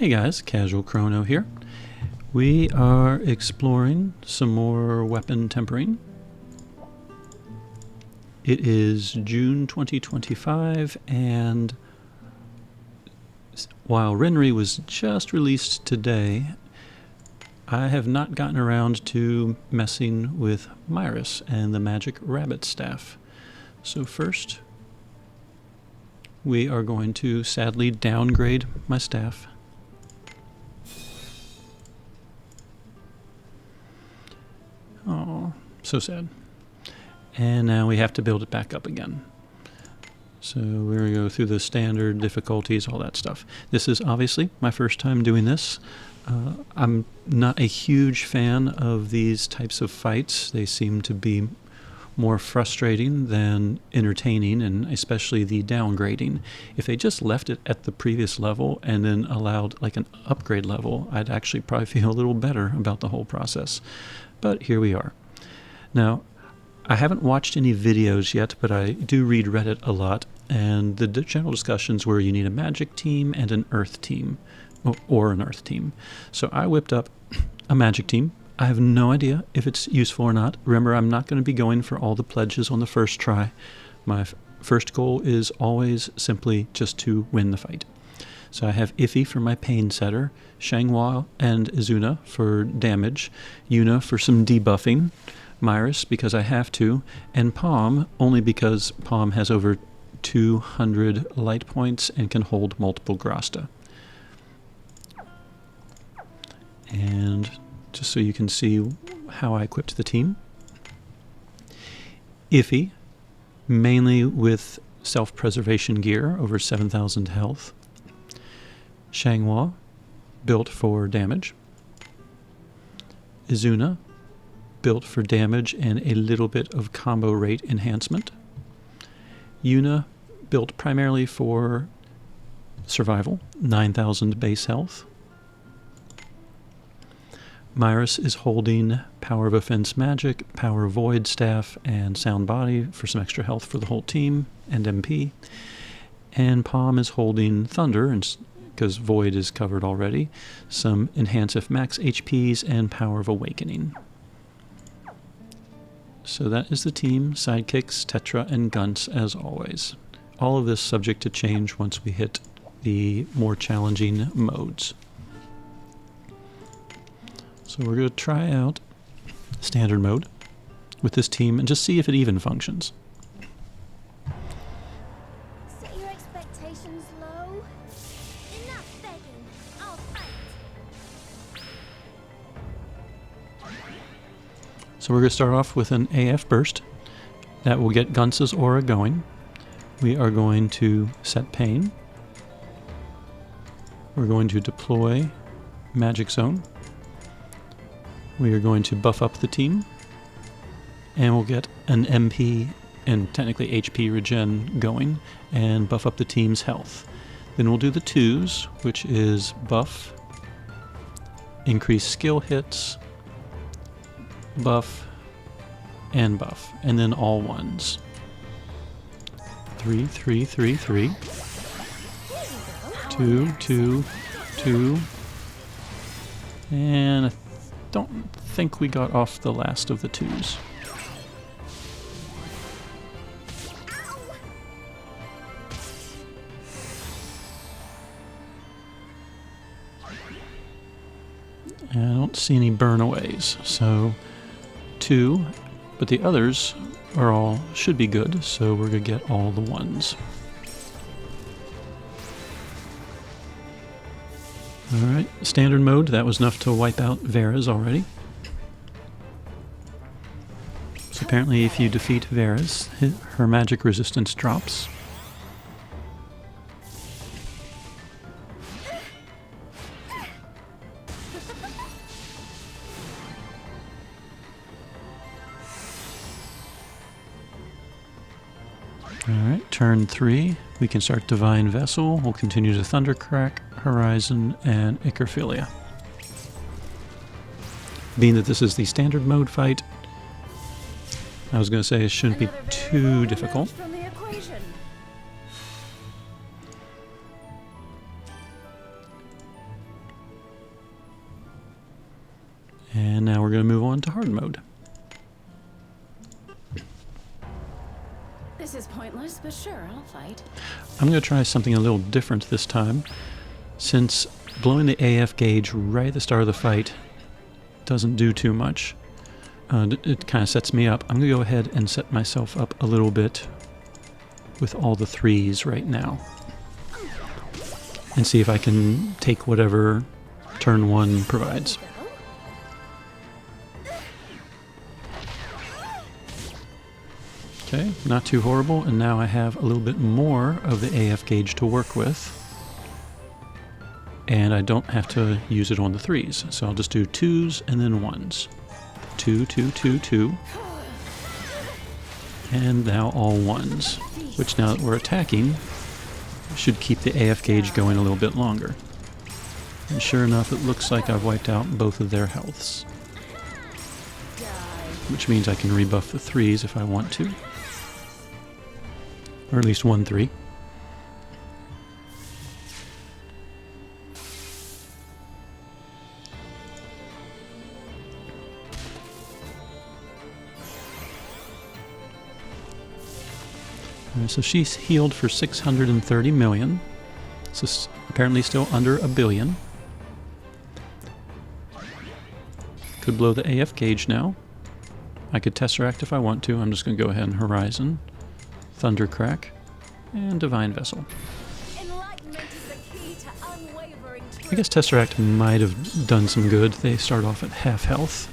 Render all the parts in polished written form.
Hey guys, Casual Crono here. We are exploring some more weapon tempering. It is June 2025, and while Renry was just released today, I have not gotten around to messing with Myrus and the magic rabbit staff. So first, we are going to sadly downgrade my staff. Oh, so sad. And now we have to build it back up again. So we're going to go through the standard difficulties, all that stuff. This is obviously my first time doing this. I'm not a huge fan of these types of fights. They seem to be more frustrating than entertaining, and especially the downgrading. If they just left it at the previous level and then allowed like an upgrade level, I'd actually probably feel a little better about the whole process. But here we are. Now, I haven't watched any videos yet, but I do read Reddit a lot, and the general discussions were you need a magic team and an earth team, or an earth team. So I whipped up a magic team. I have no idea if it's useful or not. Remember, I'm not going to be going for all the pledges on the first try. My first goal is always simply just to win the fight. So I have Iffy for my pain setter, Shanghua and Izuna for damage, Yuna for some debuffing, Myrus because I have to, and Palm only because Palm has over 200 light points and can hold multiple Grasta. And just so you can see how I equipped the team. Iffy, mainly with self-preservation gear, over 7,000 health. Shanghua, built for damage. Izuna, built for damage and a little bit of combo rate enhancement. Yuna, built primarily for survival, 9,000 base health. Myrus is holding Power of Offense Magic, Power of Void Staff, and Sound Body for some extra health for the whole team, and MP. And Palm is holding Thunder, and because Void is covered already, some Enhance if Max HPs, and Power of Awakening. So that is the team, sidekicks, Tetra, and Gunts as always. All of this subject to change once we hit the more challenging modes. So we're going to try out standard mode with this team and just see if it even functions. Set your expectations low. Enough begging. I'll fight. So we're going to start off with an AF burst. That will get Gunts' aura going. We are going to set pain. We're going to deploy Magic Zone. We are going to buff up the team, and we'll get an MP and technically HP regen going, and buff up the team's health. Then we'll do the twos, which is buff, increase skill hits, buff, and buff, and then all ones. 3, 3, 3, 3. 2, 2, 2. And I don't think we got off the last of the twos. And I don't see any burnaways, so 2, but the others are all should be good, so we're gonna get all the ones. Alright, standard mode, that was enough to wipe out Vera's already. So apparently if you defeat Vera's, her magic resistance drops. Alright, turn 3, we can start Divine Vessel, we'll continue to Thundercrack, Horizon, and Icrophilia. Being that this is the standard mode fight, I was going to say it shouldn't be too difficult. equation. now we're going to move on to hard mode. This is pointless, but sure, I'll fight. I'm going to try something a little different this time. Since blowing the AF gauge right at the start of the fight doesn't do too much, it kind of sets me up. I'm going to go ahead and set myself up a little bit with all the 3s right now. And see if I can take whatever turn 1 provides. Okay, not too horrible, and now I have a little bit more of the AF gauge to work with. And I don't have to use it on the 3s, so I'll just do 2s and then 1s. 2, 2, 2, 2. And now all 1s, which now that we're attacking, should keep the AF gauge going a little bit longer. And sure enough, it looks like I've wiped out both of their healths. Which means I can rebuff the 3s if I want to. Or at least 1 3. So she's healed for 630 million. So apparently still under a billion. Could blow the AF gauge now. I could Tesseract if I want to. I'm just going to go ahead and Horizon, Thundercrack, and Divine Vessel. I guess Tesseract might have done some good. They start off at half health.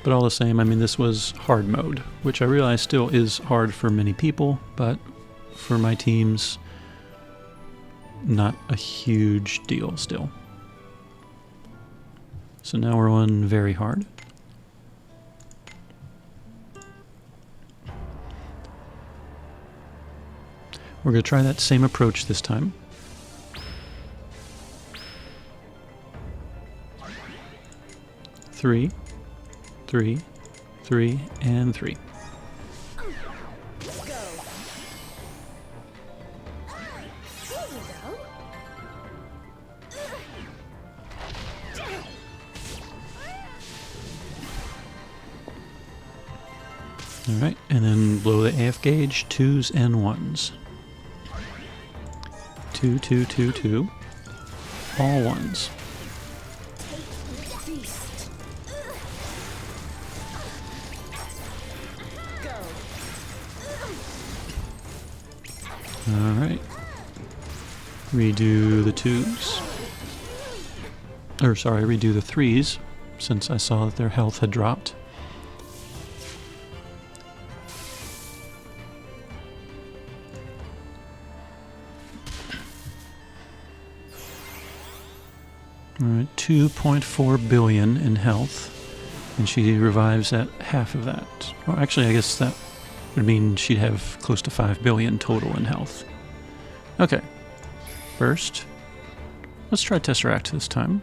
But all the same, I mean, this was hard mode, which I realize still is hard for many people, but for my teams, not a huge deal still. So now we're on very hard. We're going to try that same approach this time. Three, 3, 3, and 3. Alright, and then blow the AF gauge, 2s and 1s. 2, 2, 2, 2. All 1s. Alright. Redo the 2s. Or sorry, redo the 3s, since I saw that their health had dropped. Alright, 2.4 billion in health. And she revives at half of that. Well, actually, I guess that would mean she'd have close to 5 billion total in health. Okay. First, let's try Tesseract this time.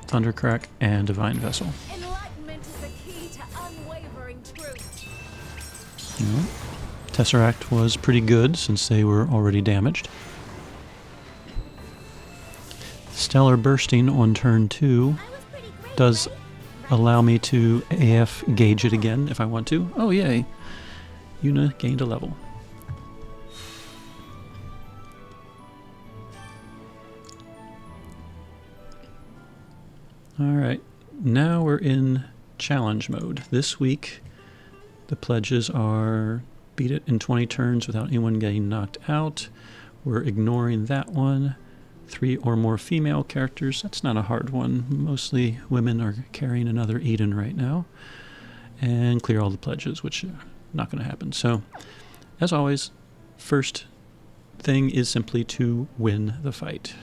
Thundercrack and Divine Vessel. Enlightenment is the key to unwavering truth. Tesseract was pretty good since they were already damaged. Stellar Bursting on turn 2 does allow me to AF gauge it again if I want to. Oh yay! Yuna gained a level. Alright, now we're in challenge mode. This week the pledges are beat it in 20 turns without anyone getting knocked out. We're ignoring that one. 3 or more female characters. That's not a hard one. Mostly women are carrying another Eden right now. And clear all the pledges, which are not going to happen. So, as always, first thing is simply to win the fight.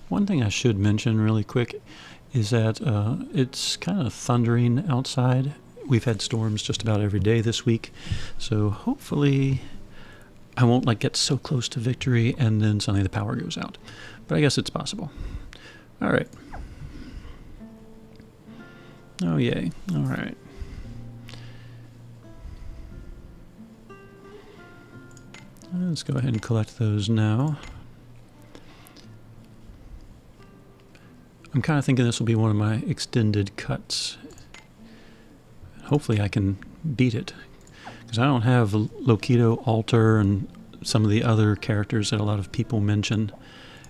One thing I should mention really quick is that it's kind of thundering outside. We've had storms just about every day this week. So hopefully I won't get so close to victory and then suddenly the power goes out. But I guess it's possible. All right. Oh, yay. All right. Let's go ahead and collect those now. I'm kind of thinking this will be one of my extended cuts. Hopefully I can beat it, because I don't have Loquito, Alter, and some of the other characters that a lot of people mention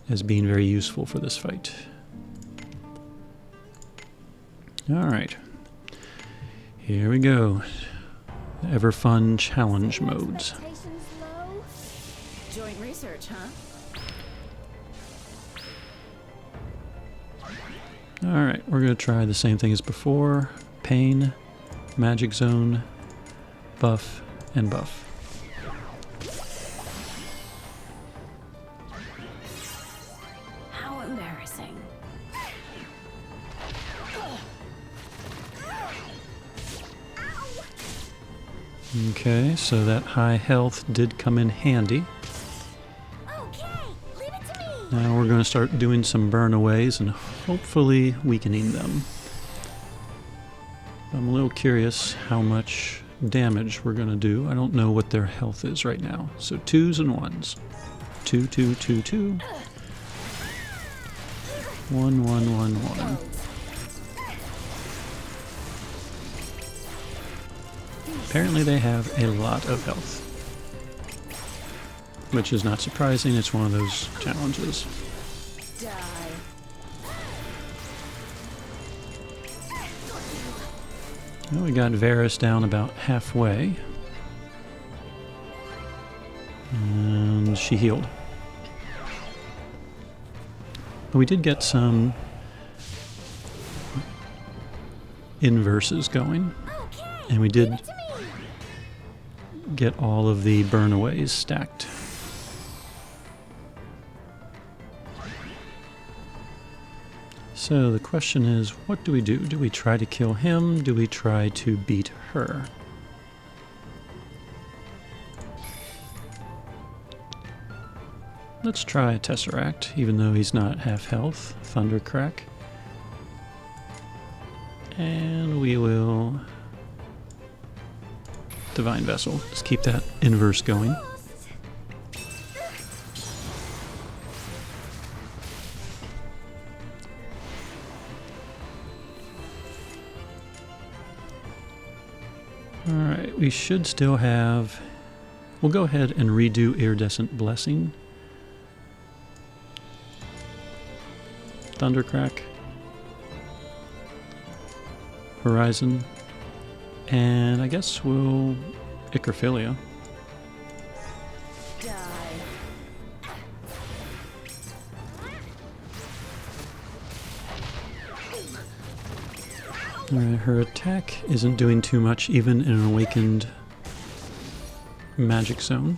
as being very useful for this fight. Alright, here we go. Ever fun challenge modes. Expectations low? Joint research, huh? Alright, we're going to try the same thing as before. Pain, Magic Zone, buff, and buff. How embarrassing. Okay, so that high health did come in handy. Okay, leave it to me. Now we're going to start doing some burnaways and hopefully weakening them. I'm a little curious how much damage we're going to do. I don't know what their health is right now. So 2s and 1s. 2, 2, 2, 2. 1, 1, 1, 1. Apparently they have a lot of health, which is not surprising. It's one of those challenges. Die. Well, we got Varus down about halfway. And she healed. But we did get some inverses going. Okay, And we did leave it to me. get all of the burnaways stacked. So the question is, what do we do? Do we try to kill him? Do we try to beat her? Let's try Tesseract, even though he's not half health. Thundercrack. And we will Divine Vessel. Just keep that inverse going. Alright, we should still have... We'll go ahead and redo Iridescent Blessing. Thundercrack. Horizon. And I guess we'll Icrophilia. Die. Alright, her attack isn't doing too much even in an awakened Magic Zone.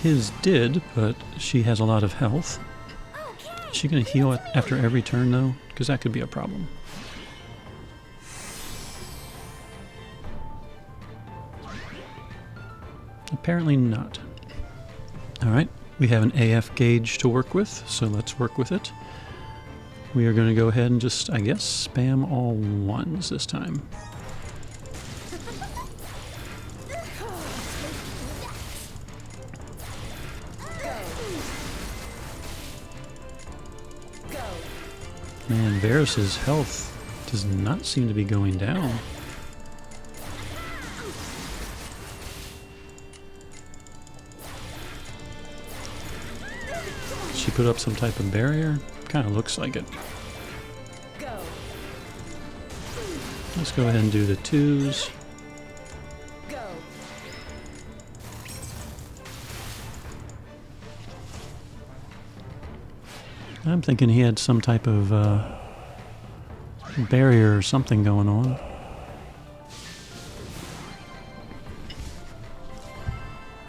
His did, but she has a lot of health. Is she going to heal after every turn though? Because that could be a problem. Apparently not. Alright, we have an AF gauge to work with, so let's work with it. We are going to go ahead and just, I guess, spam all 1s this time. Man, Varus's health does not seem to be going down. She put up some type of barrier? Kind of looks like it. Go. Let's go ahead and do the 2s. Go. I'm thinking he had some type of barrier or something going on.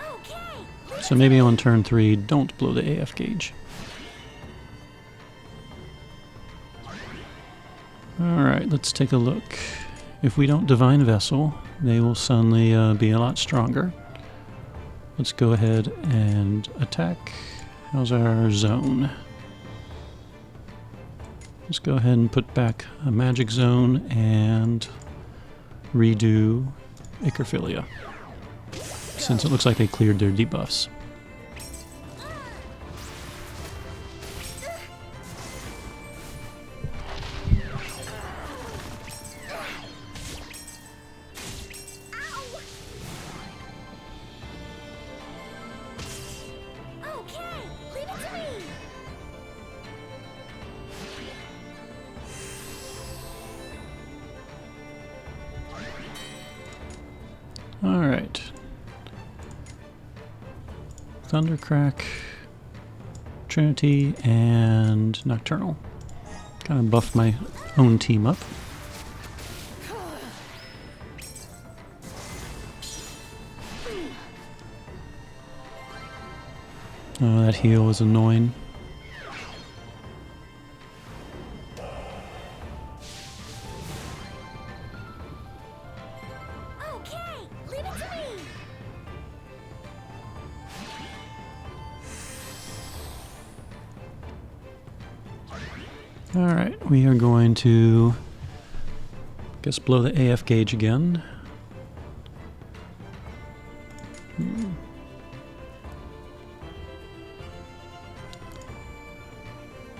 Okay, So maybe on turn 3, don't blow the AF gauge. Alright, let's take a look. If we don't Divine Vessel, they will suddenly be a lot stronger. Let's go ahead and attack. How's our zone? Let's go ahead and put back a Magic Zone and redo Icrophilia, since it looks like they cleared their debuffs. Thundercrack, Trinity, and Nocturnal. Kind of buffed my own team up. Oh, that heal was annoying. Okay, leave it to me. Alright, we are going to, I guess, blow the AF gauge again.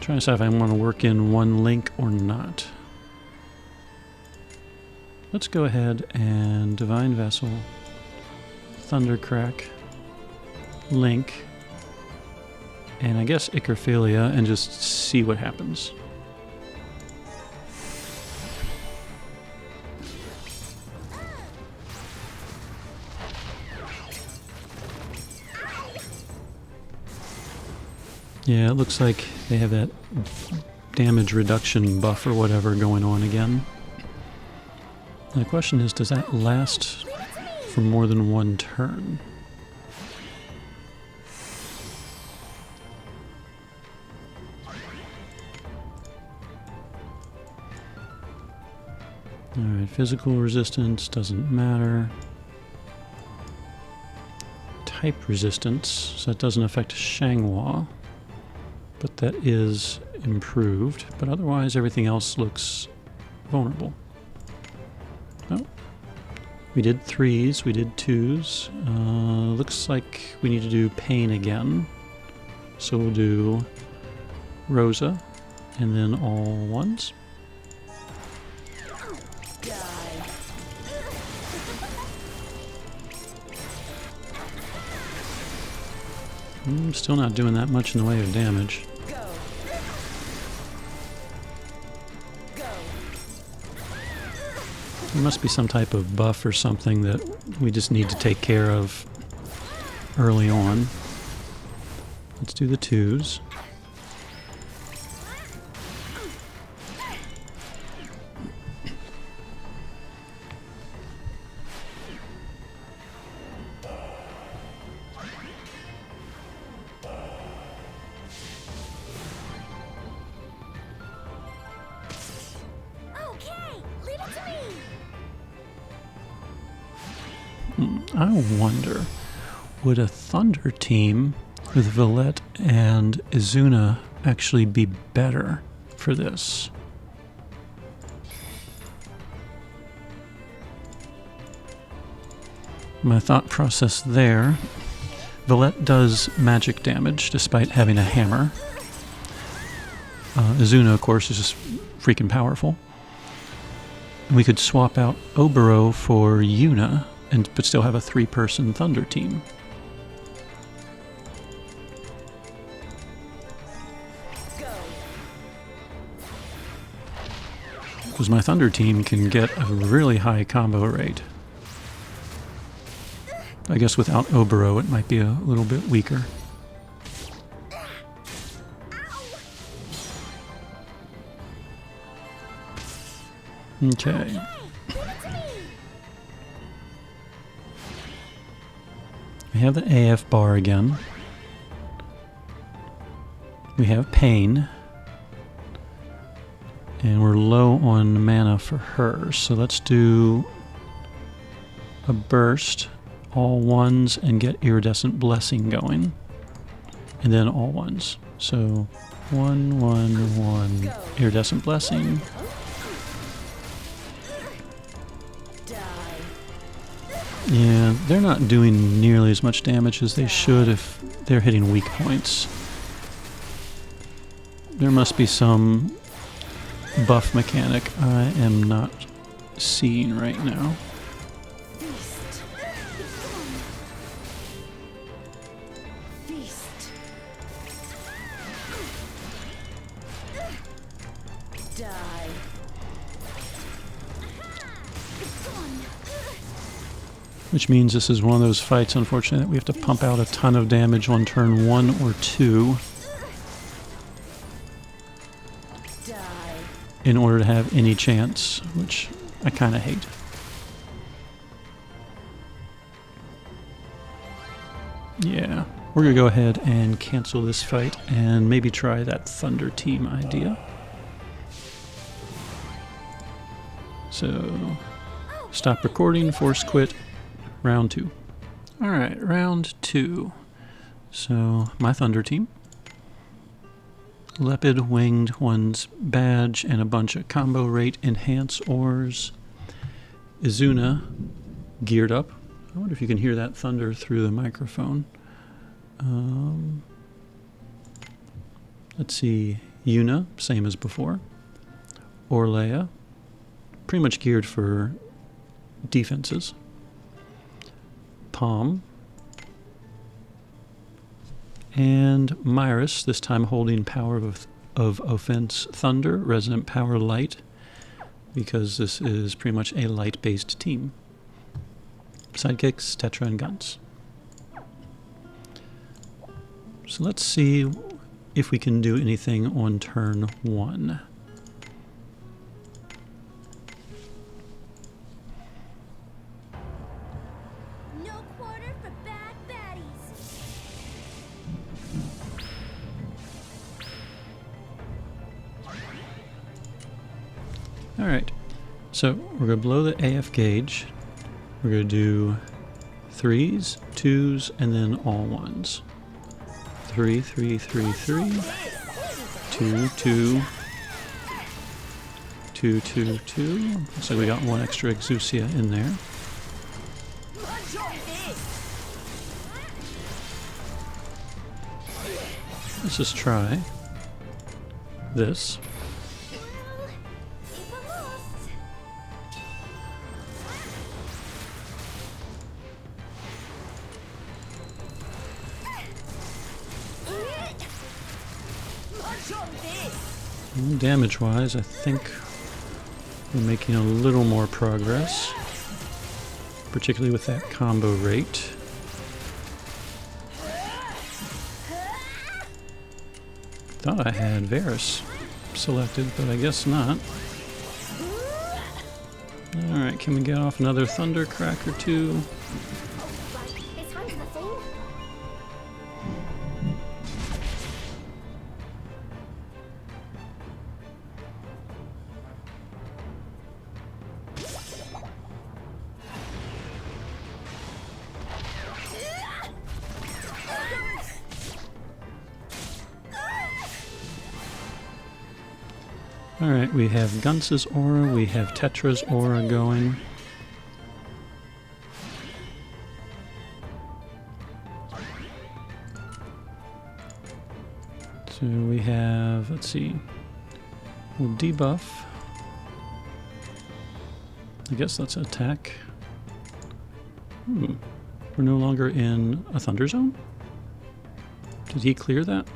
Trying to decide if I want to work in one link or not. Let's go ahead and Divine Vessel, Thundercrack, Link, and I guess Icrophilia, and just see what happens. Yeah, it looks like they have that damage reduction buff or whatever going on again. And the question is, does that last for more than one turn? Alright, physical resistance doesn't matter. Type resistance, so that doesn't affect Shangwa. But that is improved, but otherwise everything else looks vulnerable. Oh, we did 3s, we did 2s. Looks like we need to do Pain again. So we'll do Rosa, and then all 1s. Still not doing that much in the way of damage. There must be some type of buff or something that we just need to take care of early on. Let's do the 2s. I wonder, would a Thunder team with Villette and Izuna actually be better for this? My thought process there, Villette does magic damage despite having a hammer. Izuna, of course, is just freaking powerful. We could swap out Obero for Yuna, but still have a 3-person Thunder team. Because my Thunder team can get a really high combo rate. I guess without Obero it might be a little bit weaker. Okay. We have the AF bar again. We have Pain. And we're low on mana for her. So let's do a burst, all 1s, and get Iridescent Blessing going. And then all 1s. So 1, 1, 1. Iridescent Blessing. Yeah, they're not doing nearly as much damage as they should if they're hitting weak points. There must be some buff mechanic I am not seeing right now. which means this is one of those fights, unfortunately, that we have to pump out a ton of damage on turn 1 or 2 Die. in order to have any chance, which I kind of hate. Yeah, we're going to go ahead and cancel this fight and maybe try that Thunder Team idea. So, stop recording, force quit, round 2. Alright, round 2. So, my Thunder Team. Leopard Winged One's badge and a bunch of combo rate enhance ores. Izuna geared up. I wonder if you can hear that thunder through the microphone. Let's see, Yuna, same as before. Orleia, pretty much geared for defenses. Palm. And Myrus, this time holding power of offense Thunder, Resonant Power Light, because this is pretty much a light-based team. Sidekicks, Tetra, and guns. So let's see if we can do anything on turn 1. No quarter for bad baddies. Alright, so we're going to blow the AF gauge. We're going to do 3s, 2s, and then all 1s. 3, 3, 3, 3, 2, 2, 2, 2, 2. Looks like we got one extra Exousia in there. Let's just try this. Well, if I'm lost. Damage-wise, I think we're making a little more progress, particularly with that combo rate. Thought I had Varus selected, but I guess not. Alright, can we get off another Thunder Crack or two? It's time for the thing. Alright, we have Guns's aura, we have Tetra's aura going. So we have, let's see, we'll debuff. I guess that's attack. We're no longer in a Thunder Zone? Did he clear that?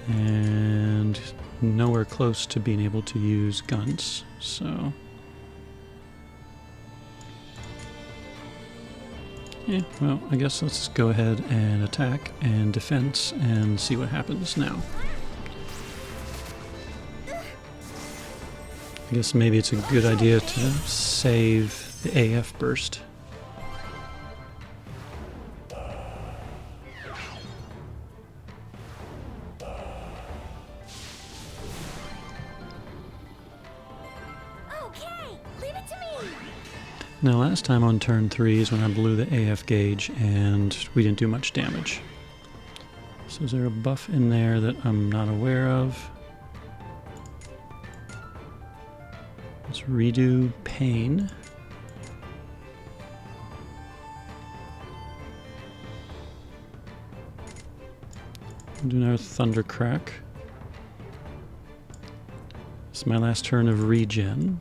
And nowhere close to being able to use guns, so... Yeah, well, I guess let's go ahead and attack and defense and see what happens now. I guess maybe it's a good idea to save the AF burst. Okay, leave it to me. Now last time on turn 3 is when I blew the AF gauge and we didn't do much damage. So is there a buff in there that I'm not aware of? Let's redo Pain. Do another Thunder Crack. This is my last turn of regen.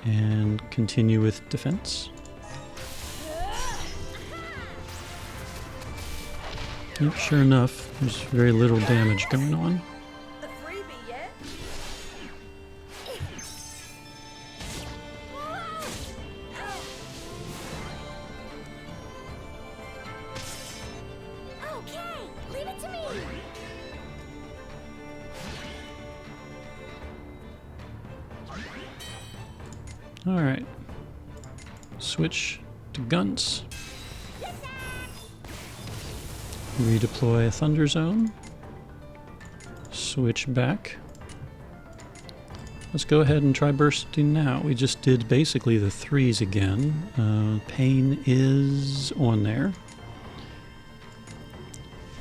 And continue with defense. Yep, sure enough, there's very little damage going on. The Alright. Switch to guns. Redeploy Thunder Zone. Switch back. Let's go ahead and try bursting now. We just did basically the 3s again. Pain is on there.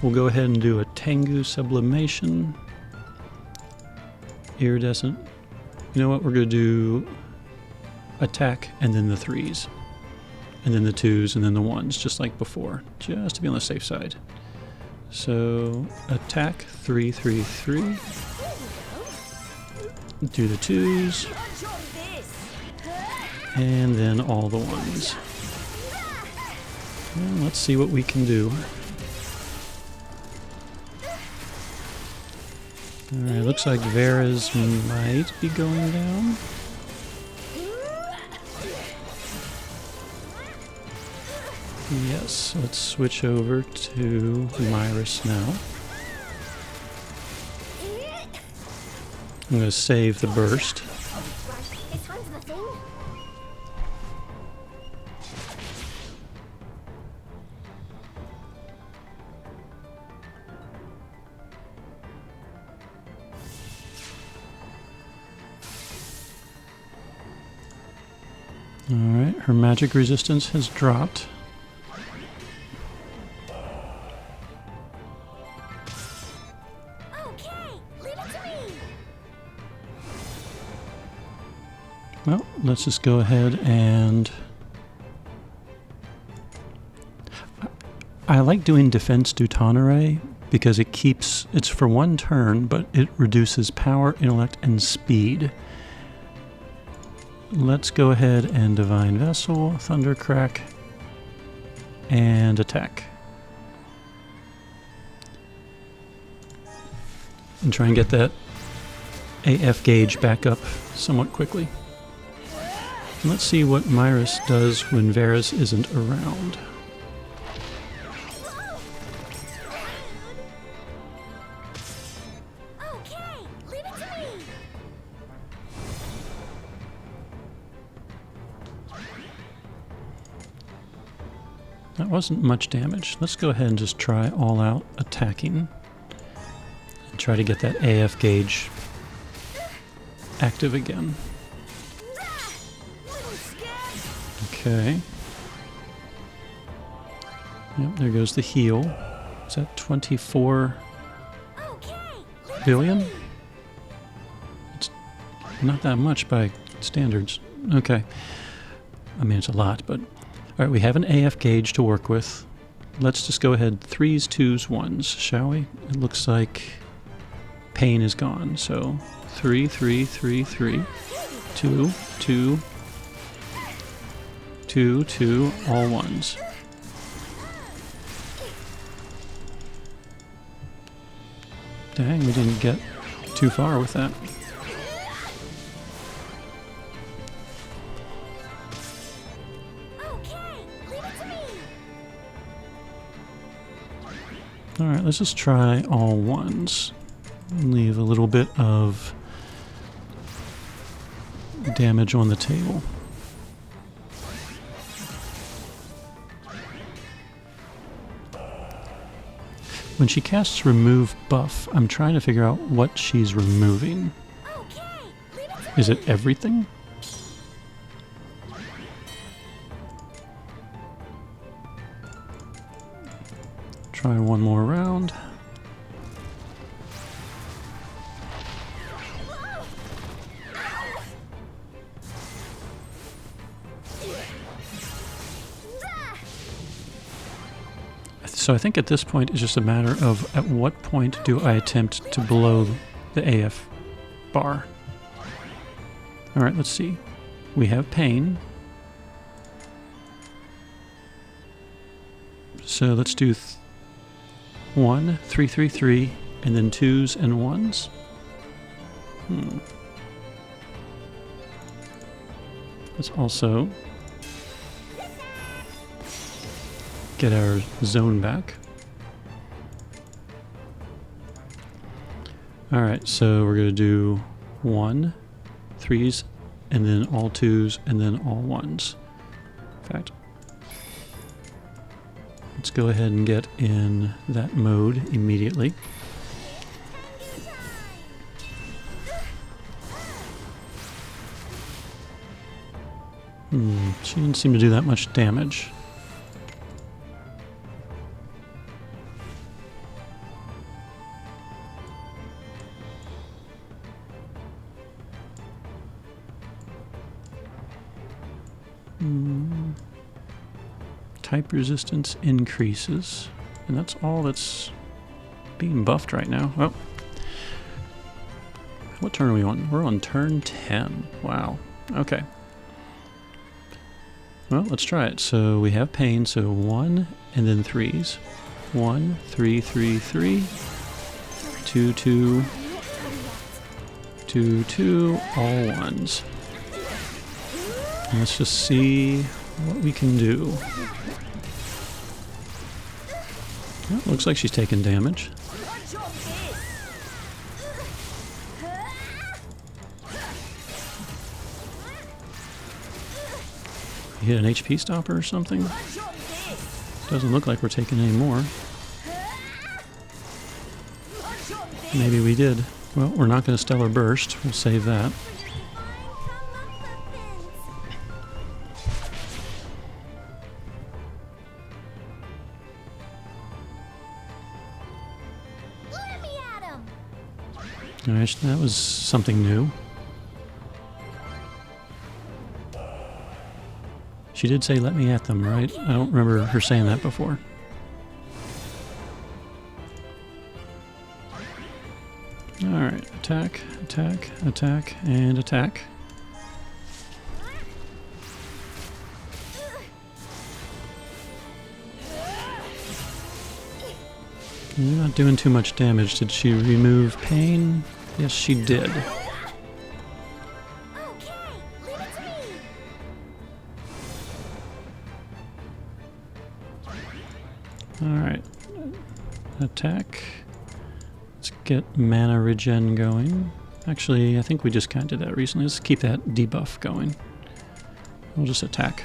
We'll go ahead and do a Tengu Sublimation. Iridescent. You know what? We're going to do attack and then the 3s. And then the 2s and then the 1s, just like before. Just to be on the safe side. So, attack 3, 3, 3. Do the 2s. And then all the 1s. Well, let's see what we can do. Alright, looks like Vera's might be going down. Yes, let's switch over to Myrus now. I'm going to save the burst. It's time for the thing. Alright, her magic resistance has dropped. Well, let's just go ahead and... I like doing Defense du Tonnerre because it's for one turn, but it reduces power, intellect, and speed. Let's go ahead and Divine Vessel, Thundercrack, and attack. And try and get that AF gauge back up somewhat quickly. Let's see what Myrus does when Varus isn't around. Okay, leave it to me. That wasn't much damage. Let's go ahead and just try all out attacking. And try to get that AF gauge active again. Okay. Yep, there goes the heal. Is that 24 billion? It's not that much by standards. Okay. I mean, it's a lot, but... Alright, we have an AF gauge to work with. Let's just go ahead 3s, 2s, 1s, shall we? It looks like pain is gone, so 3, 3, 3, 3, 2, 2, 2, 2, all 1s. Dang, we didn't get too far with that. Alright, let's just try all 1s. Leave a little bit of damage on the table. When she casts Remove Buff, I'm trying to figure out what she's removing. Is it everything? Try one more round. So I think at this point it's just a matter of at what point do I attempt to blow the AF bar. Alright, let's see. We have pain. So let's do 1, 3, 3, 3, and then 2s and 1s. Let's also get our zone back. Alright, so we're going to do 1, 3s, and then all 2s, and then all 1s. In fact, let's go ahead and get in that mode immediately. She didn't seem to do that much damage. Type resistance increases, and that's all that's being buffed right now. Oh, what turn are we on? We're on turn 10. Wow. Okay. Well, let's try it. So we have pain, so 1 and then 3s. 1, 3, 3, 3. 2, 2. 2, 2, all 1s. And let's just see what we can do. Well, looks like she's taking damage. You hit an HP stopper or something? Doesn't look like we're taking any more. Maybe we did. Well, we're not going to Stellar Burst. We'll save that. Alright, that was something new. She did say, "Let me at them," right? I don't remember her saying that before. Alright, attack, attack, attack, and attack. You're not doing too much damage. Did she remove pain? Yes, she did. Alright. Attack. Let's get mana regen going. Actually, I think we just kind of did that recently. Let's keep that debuff going. We'll just attack.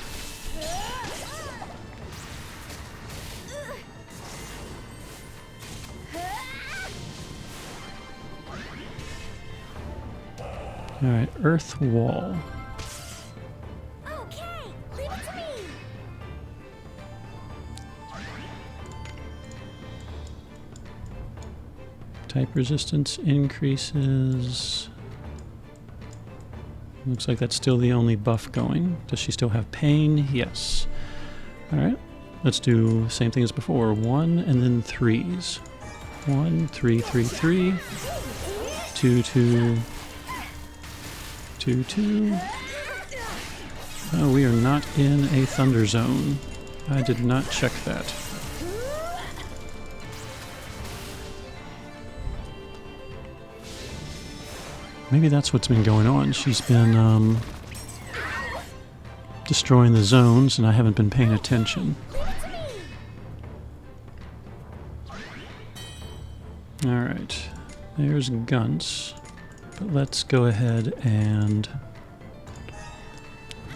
Alright, Earth Wall. Type resistance increases. Looks like that's still the only buff going. Does she still have pain? Yes. Alright, let's do the same thing as before. 1 and then 3s. 1, 3, 3, 3. 2, 2. 2, 2. Oh, we are not in a thunder zone. I did not check that. Maybe that's what's been going on. She's been destroying the zones, and I haven't been paying attention. Alright, there's Gunts. But let's go ahead and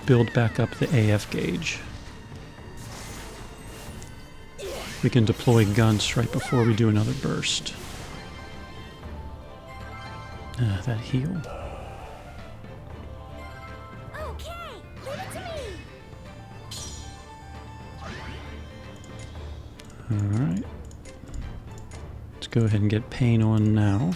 build back up the AF gauge. We can deploy Gunts right before we do another burst. That heal. Alright. Let's go ahead and get pain on now.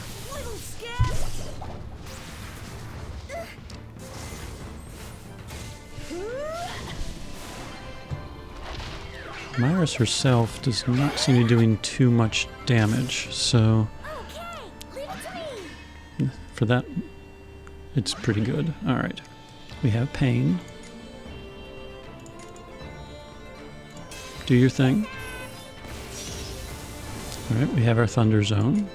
Myrus herself does not seem to be doing too much damage, so for that, it's pretty good. Alright, we have pain. Do your thing. Alright, we have our Thunder Zone.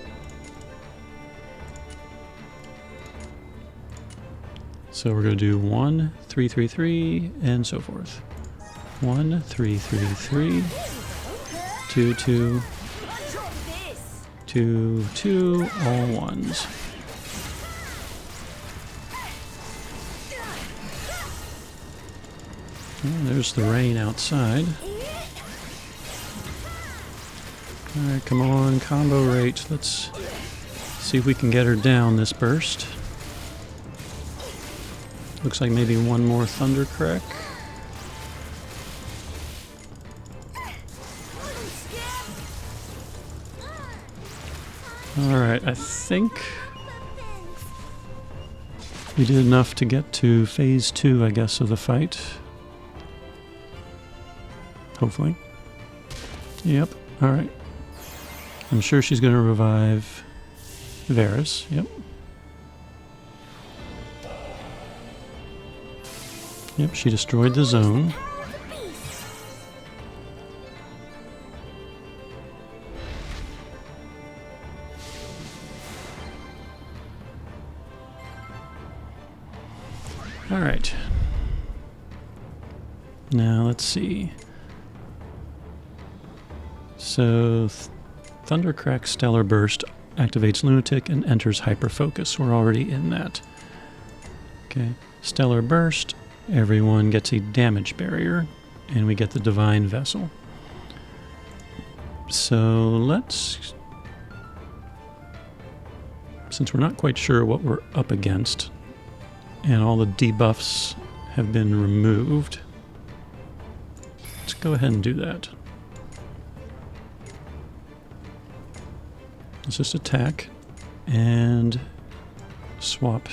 So we're going to do 1, 3, 3, 3, and so forth. 1, 3, 3, 3. 2, 2. 2, 2, all 1s. And there's the rain outside. Alright, come on, combo rate. Let's see if we can get her down this burst. Looks like maybe one more Thundercrack. Alright, I think we did enough to get to phase 2, I guess, of the fight. Hopefully. Yep, alright. I'm sure she's going to revive Myrus. Yep. Yep, she destroyed the zone. Alright. Now let's see. So Thundercrack Stellar Burst activates Lunatic and enters Hyperfocus. We're already in that. Okay. Stellar Burst. Everyone gets a damage barrier, and we get the Divine Vessel. So let's... Since we're not quite sure what we're up against, and all the debuffs have been removed, let's go ahead and do that. Let's just attack and swap.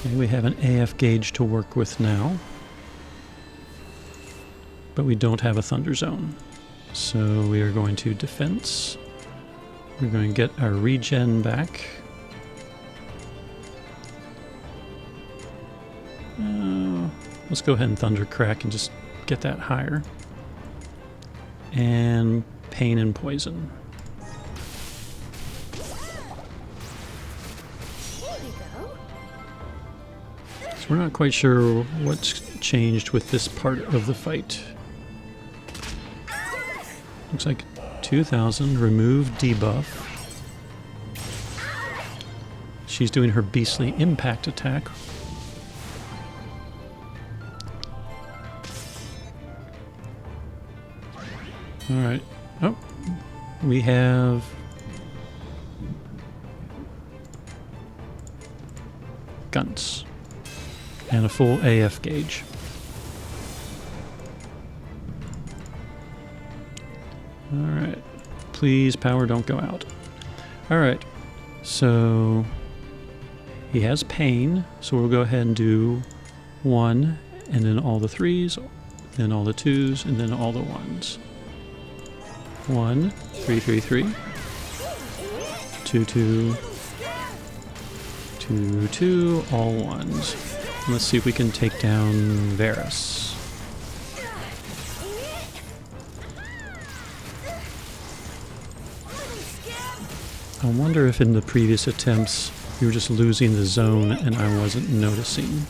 Okay, we have an AF gauge to work with now, but we don't have a Thunder Zone. So we are going to defense. We're going to get our regen back. Let's go ahead and Thundercrack and just get that higher. And Pain and Poison. So we're not quite sure what's changed with this part of the fight. Looks like 2000, remove debuff. She's doing her beastly impact attack. Alright. Oh, we have guns and a full AF gauge. Alright. Please, power, don't go out. Alright. So he has pain, so we'll go ahead and do 1, and then all the 3s, then all the 2s, and then all the 1s. 1, 3, 3, 3. 2, 2. 2, 2, all 1s. Let's see if we can take down Myrus. I wonder if in the previous attempts you were just losing the zone and I wasn't noticing.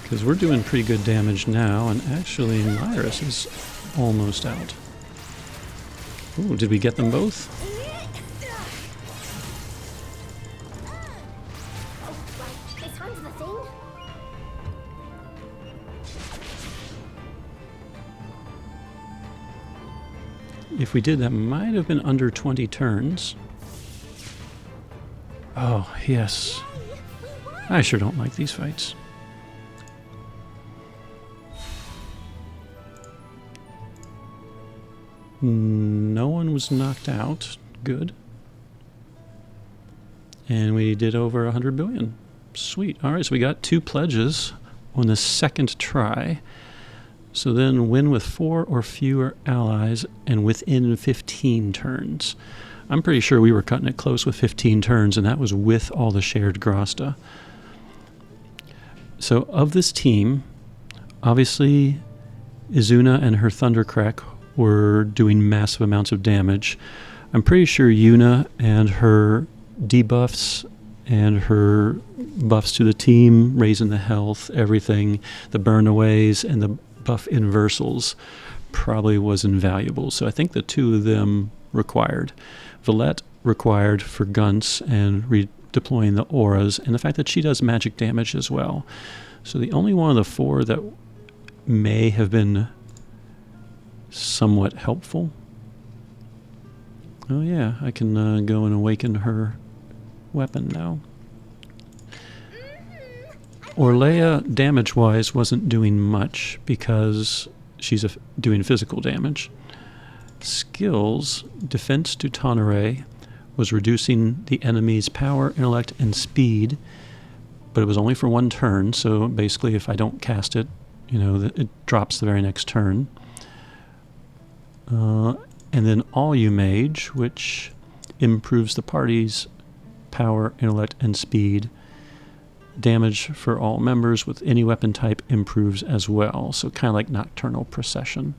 Because we're doing pretty good damage now, and actually Myrus is almost out. Ooh, did we get them both? If we did, that might have been under 20 turns. Oh, yes. I sure don't like these fights. No one was knocked out. Good. And we did over 100 billion. Sweet. All right, so we got 2 pledges on the second try. So then win with 4 or fewer allies and within 15 turns. I'm pretty sure we were cutting it close with 15 turns, and that was with all the shared Grasta. So of this team, obviously Izuna and her Thundercrack were doing massive amounts of damage. I'm pretty sure Yuna and her debuffs and her buffs to the team, raising the health, everything, the burnaways and the buff inversals probably was invaluable. So I think the 2 of them required. Valette required for Gunts and deploying the auras, and the fact that she does magic damage as well. So the only one of the 4 that may have been somewhat helpful. Oh yeah, I can go and awaken her weapon now. Orlea, damage-wise, wasn't doing much because she's doing physical damage. Skills, defense to Tonneray, was reducing the enemy's power, intellect, and speed, but it was only for 1 turn, so basically if I don't cast it, it drops the very next turn. And then All You Mage, which improves the party's power, intellect, and speed. Damage for all members with any weapon type improves as well, so kind of like Nocturnal Procession.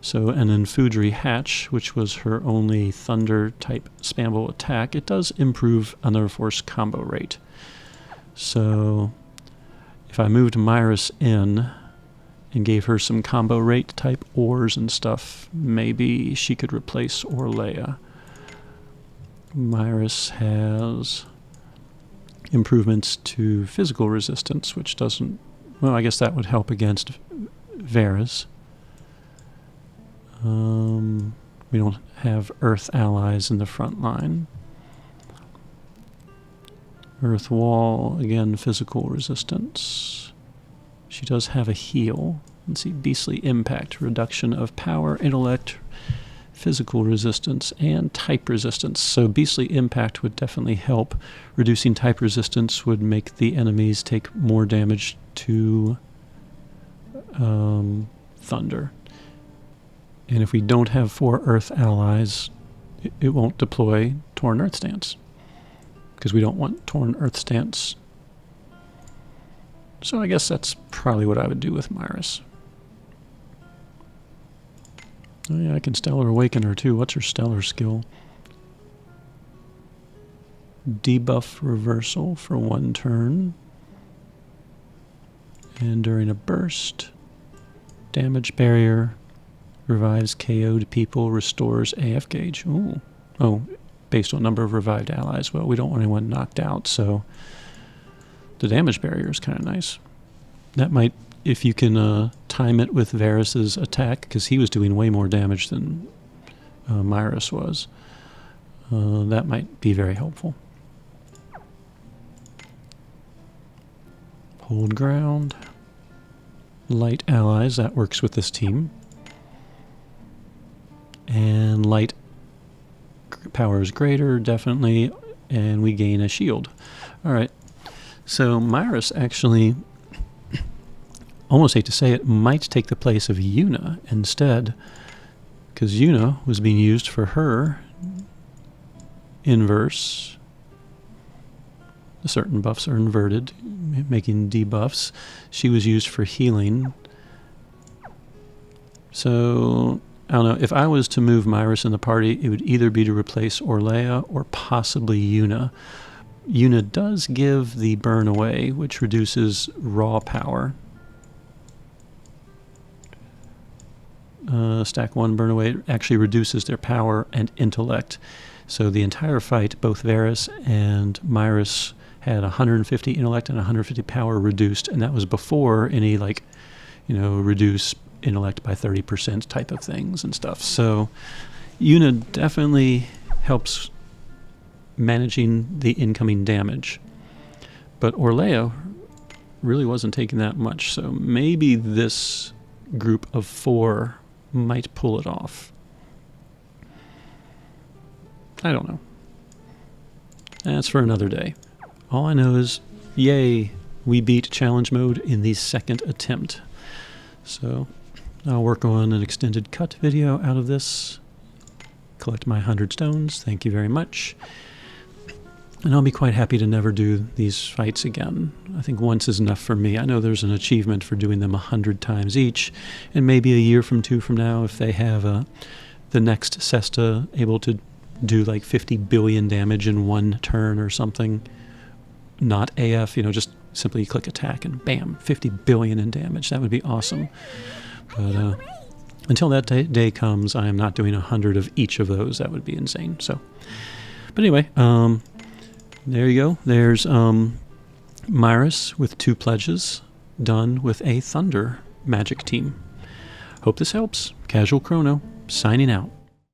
So, and then Foudry Hatch, which was her only Thunder-type spammable attack, it does improve another force combo rate. So, if I moved Myrus in and gave her some combo rate type ores and stuff, maybe she could replace Orlea. Myrus has improvements to physical resistance, which doesn't... Well, I guess that would help against Varus. We don't have Earth allies in the front line. Earth Wall, again, physical resistance. She does have a heal. Let's see, Beastly Impact, reduction of power, intellect, physical resistance, and type resistance. So Beastly Impact would definitely help. Reducing type resistance would make the enemies take more damage to Thunder. And if we don't have 4 Earth allies, it won't deploy Torn Earth Stance, because we don't want Torn Earth Stance. So I guess that's probably what I would do with Myrus. Oh yeah, I can Stellar Awaken her too. What's her stellar skill? Debuff Reversal for 1 turn. And during a burst, Damage Barrier, revives KO'd people, restores AF gauge. Ooh. Oh, based on number of revived allies. Well, we don't want anyone knocked out, so the damage barrier is kind of nice. That might, if you can time it with Varus's attack, because he was doing way more damage than Myrus was, that might be very helpful. Hold ground. Light allies, that works with this team. And light power is greater, definitely, and we gain a shield. Alright, so Myrus actually, almost hate to say it, might take the place of Yuna instead, because Yuna was being used for her inverse. Certain buffs are inverted, making debuffs. She was used for healing. So I don't know, if I was to move Myrus in the party, it would either be to replace Orlea or possibly Yuna. Yuna does give the burn away, which reduces raw power. Stack 1 burn away actually reduces their power and intellect. So the entire fight, both Varus and Myrus had 150 intellect and 150 power reduced, and that was before any, like, reduce intellect by 30% type of things and stuff. So Yuna definitely helps managing the incoming damage. But Orlea really wasn't taking that much, so maybe this group of 4 might pull it off. I don't know. That's for another day. All I know is, yay, we beat challenge mode in the 2nd attempt. So I'll work on an extended cut video out of this. Collect my 100 stones. Thank you very much. And I'll be quite happy to never do these fights again. I think once is enough for me. I know there's an achievement for doing them 100 times each, and maybe a year from 2 from now, if they have the next Cesta able to do like 50 billion damage in 1 turn or something, not AF, just simply click attack and bam, 50 billion in damage. That would be awesome. But until that day comes, I am not doing 100 of each of those. That would be insane. So But anyway, there you go. There's Myrus with 2 pledges, done with a Thunder magic team. Hope this helps. Casual Crono, signing out.